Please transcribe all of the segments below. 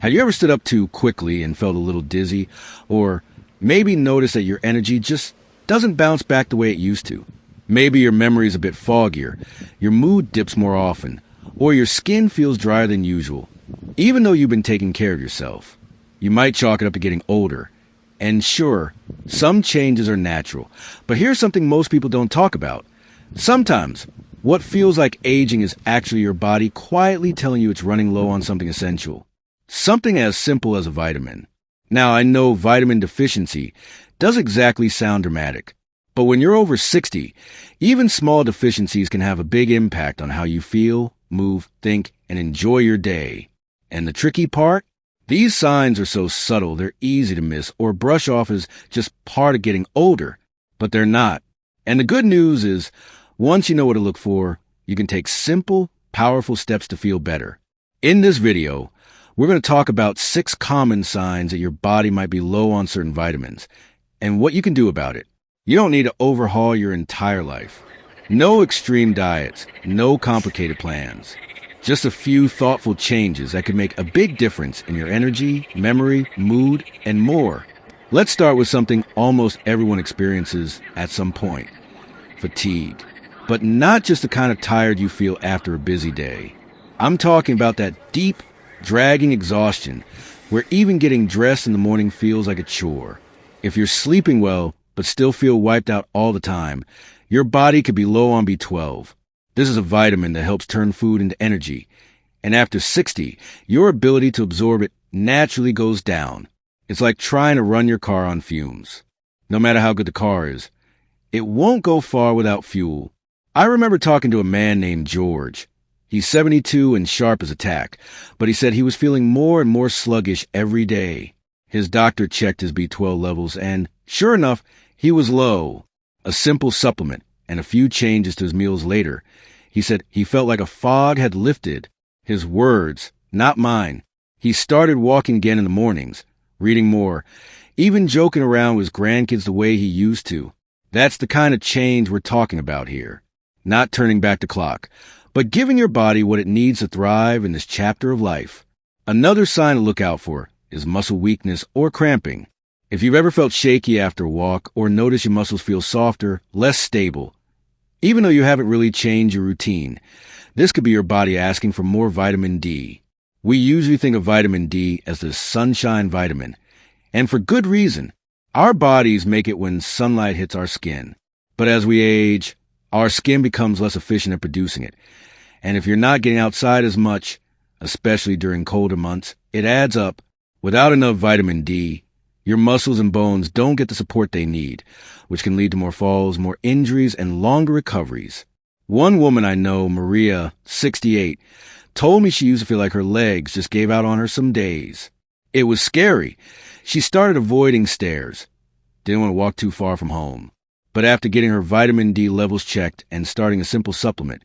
Have you ever stood up too quickly and felt a little dizzy? Or maybe noticed that your energy just doesn't bounce back the way it used to? Maybe your memory is a bit foggier, your mood dips more often, or your skin feels drier than usual. Even though you've been taking care of yourself, you might chalk it up to getting older. And sure, some changes are natural, but here's something most people don't talk about. Sometimes, what feels like aging is actually your body quietly telling you it's running low on something essential. Something as simple as a vitamin. Now, I know vitamin deficiency does exactly sound dramatic, but when you're over 60, even small deficiencies can have a big impact on how you feel, move, think, and enjoy your day. And the tricky part? These signs are so subtle they're easy to miss or brush off as just part of getting older, but they're not. And the good news is, once you know what to look for, you can take simple, powerful steps to feel better. In this video, we're going to talk about 6 common signs that your body might be low on certain vitamins, and what you can do about it. You don't need to overhaul your entire life. No extreme diets, no complicated plans. Just a few thoughtful changes that could make a big difference in your energy, memory, mood, and more. Let's start with something almost everyone experiences at some point: fatigue. But not just the kind of tired you feel after a busy day. I'm talking about that deep, dragging exhaustion where even getting dressed in the morning feels like a chore. If you're sleeping well but still feel wiped out all the time, your body could be low on B12. This is a vitamin that helps turn food into energy. And after 60, your ability to absorb it naturally goes down. It's like trying to run your car on fumes. No matter how good the car is, it won't go far without fuel. I remember talking to a man named George. He's 72 and sharp as a tack, but he said he was feeling more and more sluggish every day. His doctor checked his B12 levels and, sure enough, he was low. A simple supplement and a few changes to his meals later, he said he felt like a fog had lifted. His words, not mine. He started walking again in the mornings, reading more, even joking around with his grandkids the way he used to. That's the kind of change we're talking about here. Not turning back the clock, but giving your body what it needs to thrive in this chapter of life. Another sign to look out for is muscle weakness or cramping. If you've ever felt shaky after a walk or noticed your muscles feel softer, less stable, even though you haven't really changed your routine, this could be your body asking for more vitamin D. We usually think of vitamin D as the sunshine vitamin, and for good reason. Our bodies make it when sunlight hits our skin. But as we age, our skin becomes less efficient at producing it. And if you're not getting outside as much, especially during colder months, it adds up. Without enough vitamin D, your muscles and bones don't get the support they need, which can lead to more falls, more injuries, and longer recoveries. One woman I know, Maria, 68, told me she used to feel like her legs just gave out on her some days. It was scary. She started avoiding stairs. Didn't want to walk too far from home. But after getting her vitamin D levels checked and starting a simple supplement,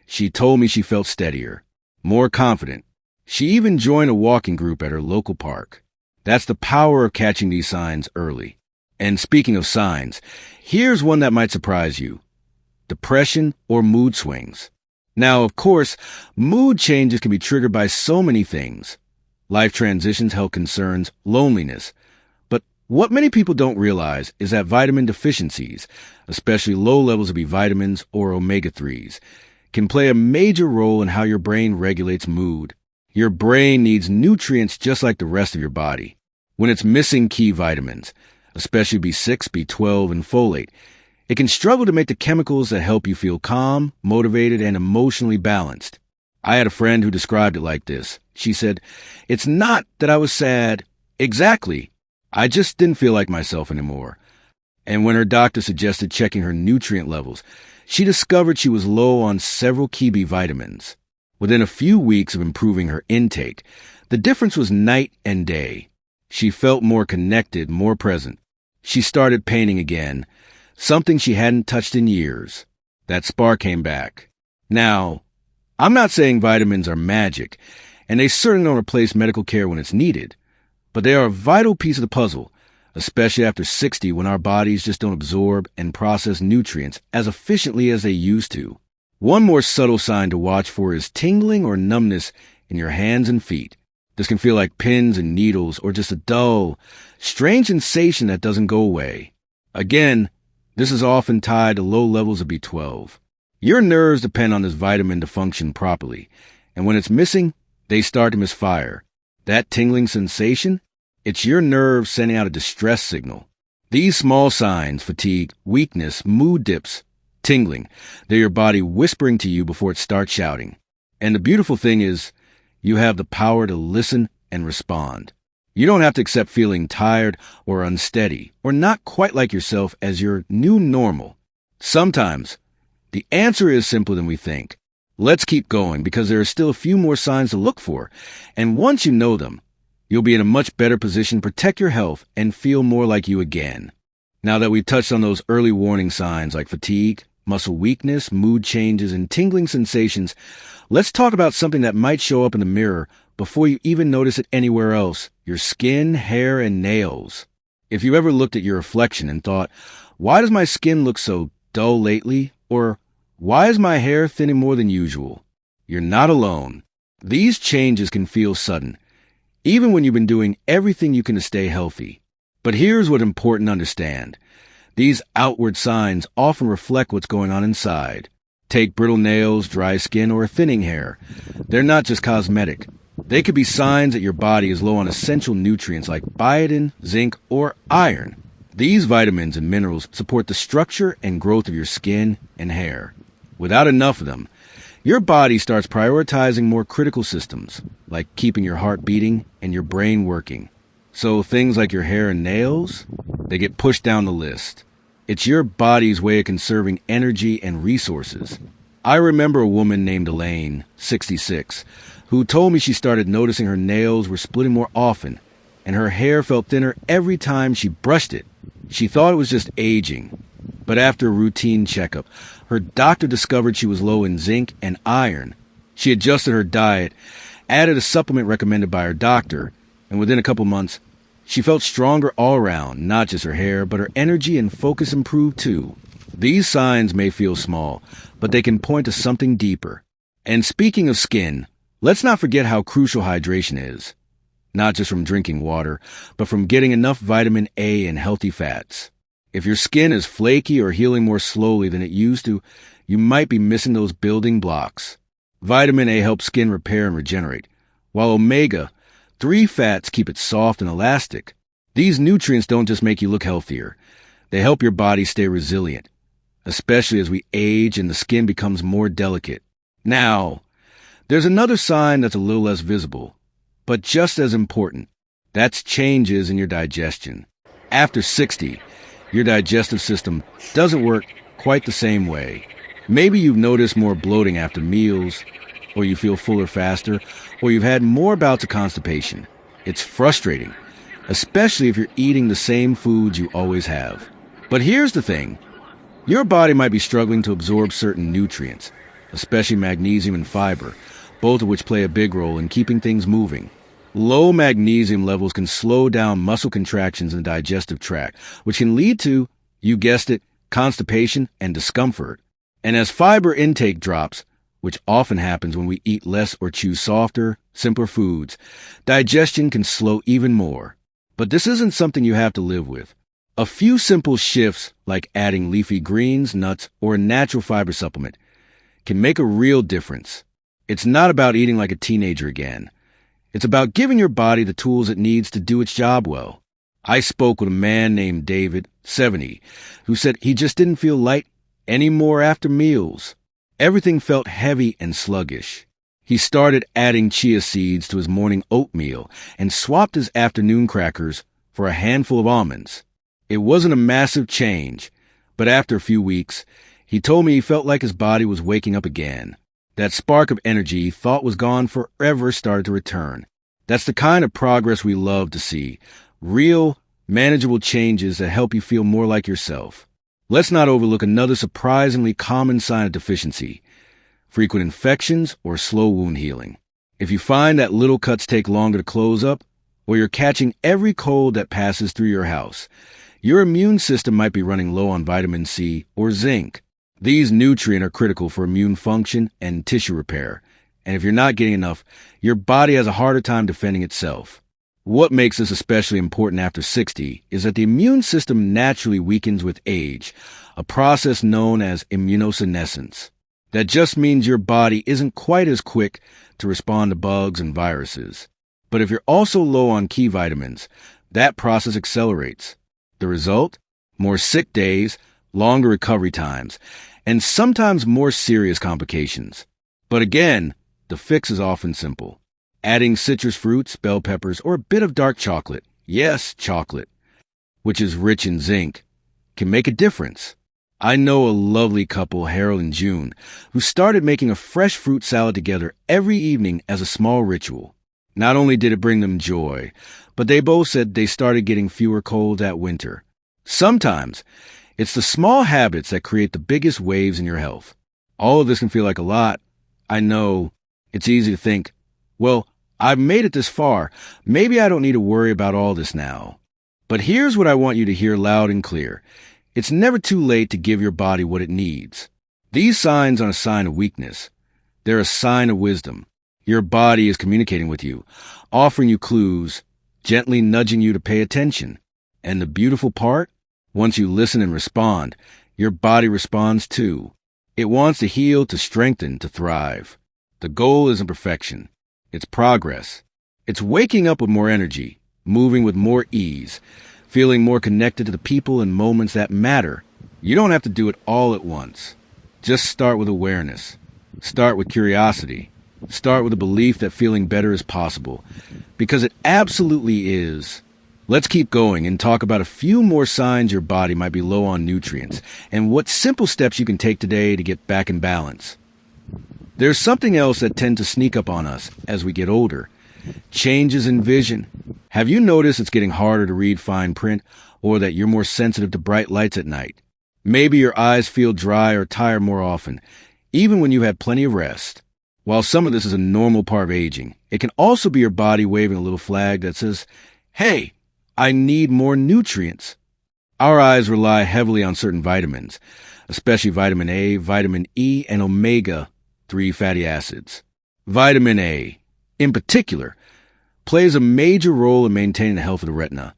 she told me she felt steadier, more confident. She even joined a walking group at her local park. That's the power of catching these signs early. And speaking of signs, here's one that might surprise you: depression or mood swings. Now, of course, mood changes can be triggered by so many things: life transitions, health concerns, loneliness. But what many people don't realize is that vitamin deficiencies, especially low levels of B vitamins or omega-3s, can play a major role in how your brain regulates mood. Your brain needs nutrients just like the rest of your body. When it's missing key vitamins, especially B6, B12, and folate, it can struggle to make the chemicals that help you feel calm, motivated, and emotionally balanced. I had a friend who described it like this. She said, "It's not that I was sad. Exactly. I just didn't feel like myself anymore." And when her doctor suggested checking her nutrient levels, she discovered she was low on several key B vitamins. Within a few weeks of improving her intake, the difference was night and day. She felt more connected, more present. She started painting again, something she hadn't touched in years. That spark came back. Now, I'm not saying vitamins are magic, and they certainly don't replace medical care when it's needed, but they are a vital piece of the puzzle, especially after 60 when our bodies just don't absorb and process nutrients as efficiently as they used to. One more subtle sign to watch for is tingling or numbness in your hands and feet. This can feel like pins and needles or just a dull, strange sensation that doesn't go away. Again, this is often tied to low levels of B12. Your nerves depend on this vitamin to function properly, and when it's missing, they start to misfire. That tingling sensation? It's your nerves sending out a distress signal. These small signs, fatigue, weakness, mood dips, tingling, they're your body whispering to you before it starts shouting. And the beautiful thing is, you have the power to listen and respond. You don't have to accept feeling tired or unsteady or not quite like yourself as your new normal. Sometimes, the answer is simpler than we think. Let's keep going because there are still a few more signs to look for, and once you know them, you'll be in a much better position to protect your health and feel more like you again. Now that we've touched on those early warning signs like fatigue, muscle weakness, mood changes, and tingling sensations, let's talk about something that might show up in the mirror before you even notice it anywhere else: your skin, hair, and nails. If you ever looked at your reflection and thought, why does my skin look so dull lately? Or why is my hair thinning more than usual? You're not alone. These changes can feel sudden, even when you've been doing everything you can to stay healthy. But here's what's important to understand. These outward signs often reflect what's going on inside. Take brittle nails, dry skin, or thinning hair. They're not just cosmetic. They could be signs that your body is low on essential nutrients like biotin, zinc, or iron. These vitamins and minerals support the structure and growth of your skin and hair. Without enough of them, your body starts prioritizing more critical systems, like keeping your heart beating and your brain working. So things like your hair and nails, they get pushed down the list. It's your body's way of conserving energy and resources. I remember a woman named Elaine, 66, who told me she started noticing her nails were splitting more often, and her hair felt thinner every time she brushed it. She thought it was just aging, but after a routine checkup, her doctor discovered she was low in zinc and iron. She adjusted her diet, added a supplement recommended by her doctor, and within a couple months, she felt stronger all around. Not just her hair, but her energy and focus improved too. These signs may feel small, but they can point to something deeper. And speaking of skin, let's not forget how crucial hydration is. Not just from drinking water, but from getting enough vitamin A and healthy fats. If your skin is flaky or healing more slowly than it used to, you might be missing those building blocks. Vitamin A helps skin repair and regenerate, while omega-3 fats keep it soft and elastic. These nutrients don't just make you look healthier. They help your body stay resilient, especially as we age and the skin becomes more delicate. Now, there's another sign that's a little less visible, but just as important. That's changes in your digestion. After 60, your digestive system doesn't work quite the same way. Maybe you've noticed more bloating after meals, or you feel fuller faster, or you've had more bouts of constipation. It's frustrating, especially if you're eating the same foods you always have. But here's the thing. Your body might be struggling to absorb certain nutrients, especially magnesium and fiber, both of which play a big role in keeping things moving. Low magnesium levels can slow down muscle contractions in the digestive tract, which can lead to, you guessed it, constipation and discomfort. And as fiber intake drops, which often happens when we eat less or choose softer, simpler foods, digestion can slow even more. But this isn't something you have to live with. A few simple shifts, like adding leafy greens, nuts, or a natural fiber supplement, can make a real difference. It's not about eating like a teenager again. It's about giving your body the tools it needs to do its job well. I spoke with a man named David, 70, who said he just didn't feel light anymore after meals. Everything felt heavy and sluggish. He started adding chia seeds to his morning oatmeal and swapped his afternoon crackers for a handful of almonds. It wasn't a massive change, but after a few weeks, he told me he felt like his body was waking up again. That spark of energy he thought was gone forever started to return. That's the kind of progress we love to see. Real, manageable changes that help you feel more like yourself. Let's not overlook another surprisingly common sign of deficiency: frequent infections or slow wound healing. If you find that little cuts take longer to close up, or you're catching every cold that passes through your house, your immune system might be running low on vitamin C or zinc. These nutrients are critical for immune function and tissue repair, And if you're not getting enough, your body has a harder time defending itself. What makes this especially important after 60 is that the immune system naturally weakens with age, a process known as immunosenescence. That just means your body isn't quite as quick to respond to bugs and viruses. But if you're also low on key vitamins, that process accelerates. The result? More sick days, longer recovery times, and sometimes more serious complications. But again, the fix is often simple. Adding citrus fruits, bell peppers, or a bit of dark chocolate, yes, chocolate, which is rich in zinc, can make a difference. I know a lovely couple, Harold and June, who started making a fresh fruit salad together every evening as a small ritual. Not only did it bring them joy, but they both said they started getting fewer colds that winter. Sometimes, it's the small habits that create the biggest waves in your health. All of this can feel like a lot. I know. It's easy to think, well, I've made it this far. Maybe I don't need to worry about all this now. But here's what I want you to hear loud and clear. It's never too late to give your body what it needs. These signs aren't a sign of weakness. They're a sign of wisdom. Your body is communicating with you, offering you clues, gently nudging you to pay attention. And the beautiful part? Once you listen and respond, your body responds too. It wants to heal, to strengthen, to thrive. The goal isn't perfection. It's progress. It's waking up with more energy, moving with more ease, feeling more connected to the people and moments that matter. You don't have to do it all at once. Just start with awareness. Start with curiosity. Start with a belief that feeling better is possible, because it absolutely is. Let's keep going and talk about a few more signs your body might be low on nutrients and what simple steps you can take today to get back in balance. There's something else that tends to sneak up on us as we get older. Changes in vision. Have you noticed it's getting harder to read fine print, or that you're more sensitive to bright lights at night? Maybe your eyes feel dry or tired more often, even when you had plenty of rest. While some of this is a normal part of aging, it can also be your body waving a little flag that says, hey, I need more nutrients. Our eyes rely heavily on certain vitamins, especially vitamin A, vitamin E, and omega-3 fatty acids. Vitamin A, in particular, plays a major role in maintaining the health of the retina,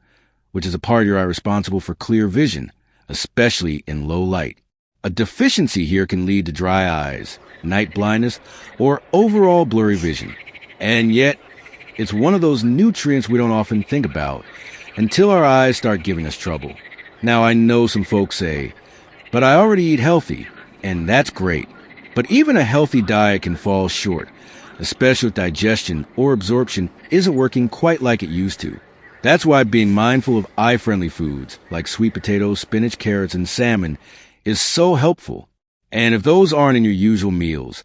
which is a part of your eye responsible for clear vision, especially in low light. A deficiency here can lead to dry eyes, night blindness, or overall blurry vision. And yet, it's one of those nutrients we don't often think about until our eyes start giving us trouble. Now, I know some folks say, but I already eat healthy, and that's great. But even a healthy diet can fall short, especially if digestion or absorption isn't working quite like it used to. That's why being mindful of eye-friendly foods like sweet potatoes, spinach, carrots, and salmon is so helpful. And if those aren't in your usual meals,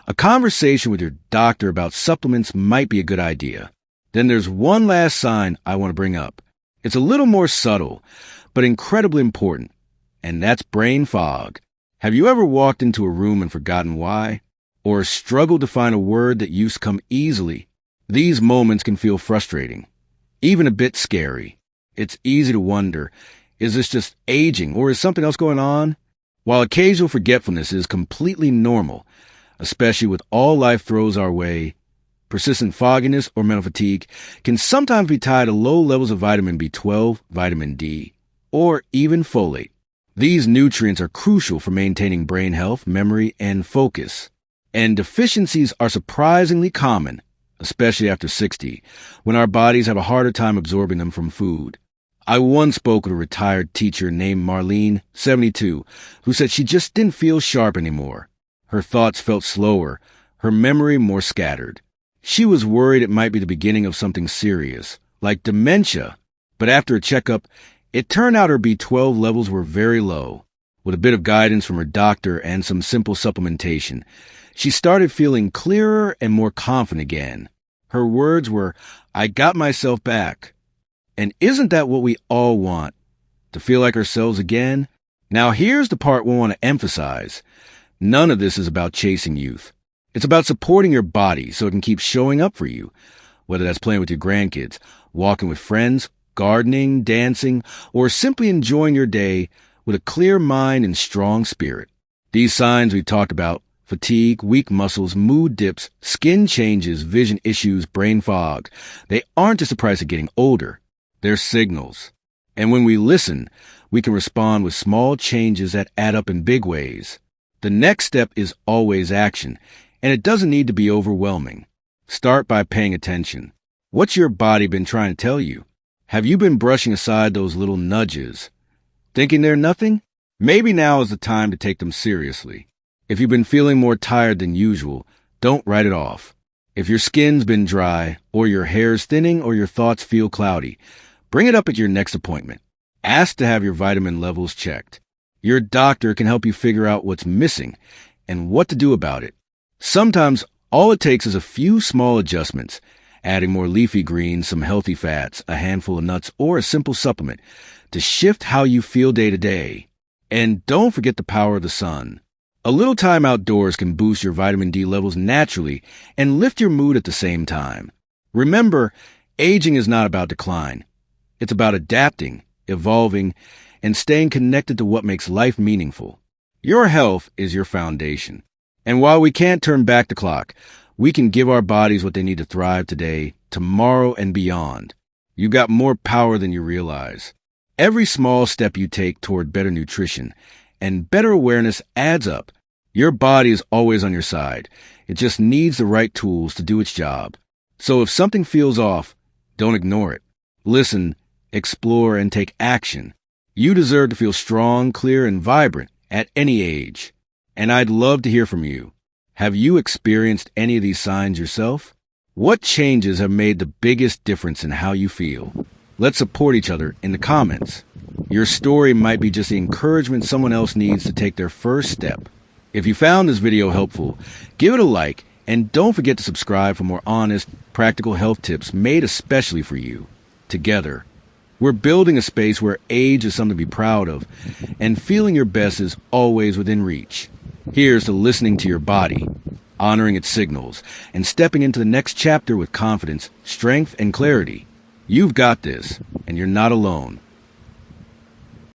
a conversation with your doctor about supplements might be a good idea. Then there's one last sign I want to bring up. It's a little more subtle, but incredibly important, and that's brain fog. Have you ever walked into a room and forgotten why? Or struggled to find a word that used to come easily? These moments can feel frustrating, even a bit scary. It's easy to wonder, is this just aging, or is something else going on? While occasional forgetfulness is completely normal, especially with all life throws our way, persistent fogginess or mental fatigue can sometimes be tied to low levels of vitamin B12, vitamin D, or even folate. These nutrients are crucial for maintaining brain health, memory, and focus. And deficiencies are surprisingly common, especially after 60, when our bodies have a harder time absorbing them from food. I once spoke with a retired teacher named Marlene, 72, who said she just didn't feel sharp anymore. Her thoughts felt slower, her memory more scattered. She was worried it might be the beginning of something serious, like dementia. But after a checkup, it turned out her B12 levels were very low. With a bit of guidance from her doctor and some simple supplementation, she started feeling clearer and more confident again. Her words were, "I got myself back." And isn't that what we all want? To feel like ourselves again? Now here's the part we want to emphasize. None of this is about chasing youth. It's about supporting your body so it can keep showing up for you, whether that's playing with your grandkids, walking with friends, gardening, dancing, or simply enjoying your day with a clear mind and strong spirit. These signs we talked about Fatigue, weak muscles, mood dips, skin changes, vision issues, brain fog. They aren't just a price of getting older. They're signals. And when we listen, we can respond with small changes that add up in big ways. The next step is always action, and it doesn't need to be overwhelming. Start by paying attention. What's your body been trying to tell you? Have you been brushing aside those little nudges? Thinking they're nothing? Maybe now is the time to take them seriously. If you've been feeling more tired than usual, don't write it off. If your skin's been dry, or your hair's thinning, or your thoughts feel cloudy, bring it up at your next appointment. Ask to have your vitamin levels checked. Your doctor can help you figure out what's missing and what to do about it. Sometimes all it takes is a few small adjustments, adding more leafy greens, some healthy fats, a handful of nuts, or a simple supplement to shift how you feel day to day. And don't forget the power of the sun. A little time outdoors can boost your vitamin D levels naturally and lift your mood at the same time. Remember, aging is not about decline. It's about adapting, evolving, and staying connected to what makes life meaningful. Your health is your foundation. And while we can't turn back the clock, we can give our bodies what they need to thrive today, tomorrow, and beyond. You've got more power than you realize. Every small step you take toward better nutrition and better awareness adds up. Your body is always on your side. It just needs the right tools to do its job. So if something feels off, don't ignore it. Listen, explore, and take action. You deserve to feel strong, clear, and vibrant at any age. And I'd love to hear from you. Have you experienced any of these signs yourself? What changes have made the biggest difference in how you feel? Let's support each other in the comments. Your story might be just the encouragement someone else needs to take their first step. If you found this video helpful, give it a like, and don't forget to subscribe for more honest, practical health tips made especially for you. Together, we're building a space where age is something to be proud of, and feeling your best is always within reach. Here's to listening to your body, honoring its signals, and stepping into the next chapter with confidence, strength, and clarity. You've got this, and you're not alone.